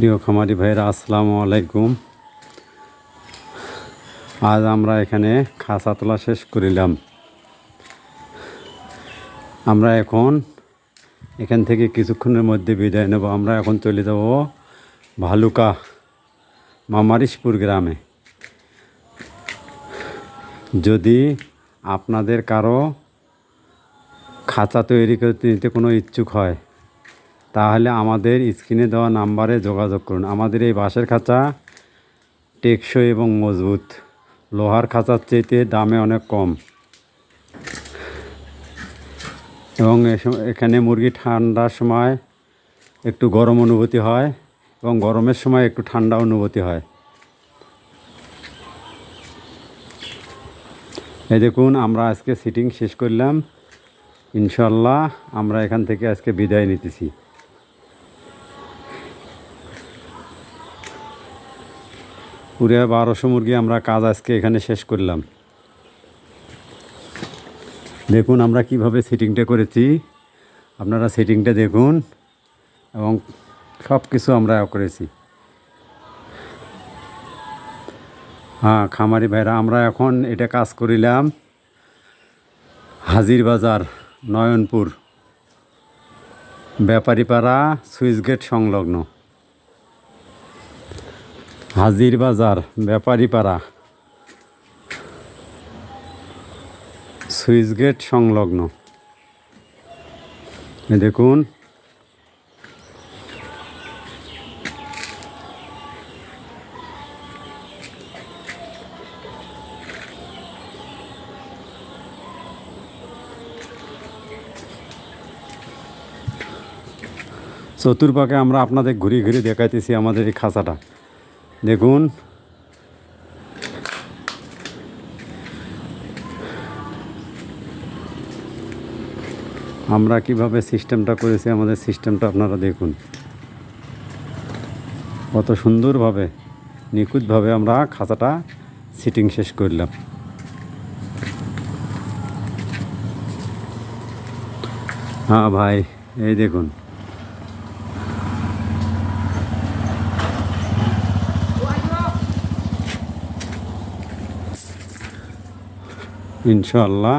প্রিয় খামারি ভাইরা, আসসালামু আলাইকুম। আজ আমরা এখানে খাঁচা তোলা শেষ করিলাম। আমরা এখন এখান থেকে কিছুক্ষণের মধ্যে বিদায় নেব। আমরা এখন চলে যাব ভালুকা মামারিশপুর গ্রামে। যদি আপনাদের কারো খাঁচা তৈরি করতে নিতে কোনো ইচ্ছুক হয়, তাহলে আমাদের স্ক্রিনে দেওয়া নাম্বারে যোগাযোগ করুন। আমাদের এই বাঁশের খাঁচা টেকসই এবং মজবুত। লোহার খাঁচার চাইতে দামে অনেক কম, এবং এখানে মুরগি ঠান্ডার সময় একটু গরম অনুভূতি হয় এবং গরমের সময় একটু ঠান্ডা অনুভূতি হয়। এই দেখুন, আমরা আজকে সিটিং শেষ করলাম। ইনশাল্লাহ আমরা এখান থেকে আজকে বিদায় নিতেছি। পুরো 1200 মুরগি আমরা কাজ আজকে এখানে শেষ করলাম। দেখুন আমরা কিভাবে সেটিংটা করেছি, আপনারা সেটিংটা দেখুন, এবং সব কিছু আমরা করেছি। হ্যাঁ খামারি ভাইরা, আমরা এখন এটা কাজ করিলাম হাজির বাজার, নয়নপুর, ব্যাপারীপাড়া, সুইচ গেট সংলগ্ন। হাজির বাজার, ব্যাপারীপাড়া, সুইচ গেট সংলগ্ন। দেখুন চতুর্পাকে আমরা আপনাদের ঘুরে ঘুরে দেখাইতেছি আমাদের এই খাঁচাটা। দেখুন আমরা কিভাবে সিস্টেমটা করেছি, আমাদের সিস্টেমটা আপনারা দেখুন। কত সুন্দরভাবে নিখুঁতভাবে আমরা খাঁচাটা সিটিং শেষ করলাম। হ্যাঁ ভাই, এই দেখুন ইনশাআল্লাহ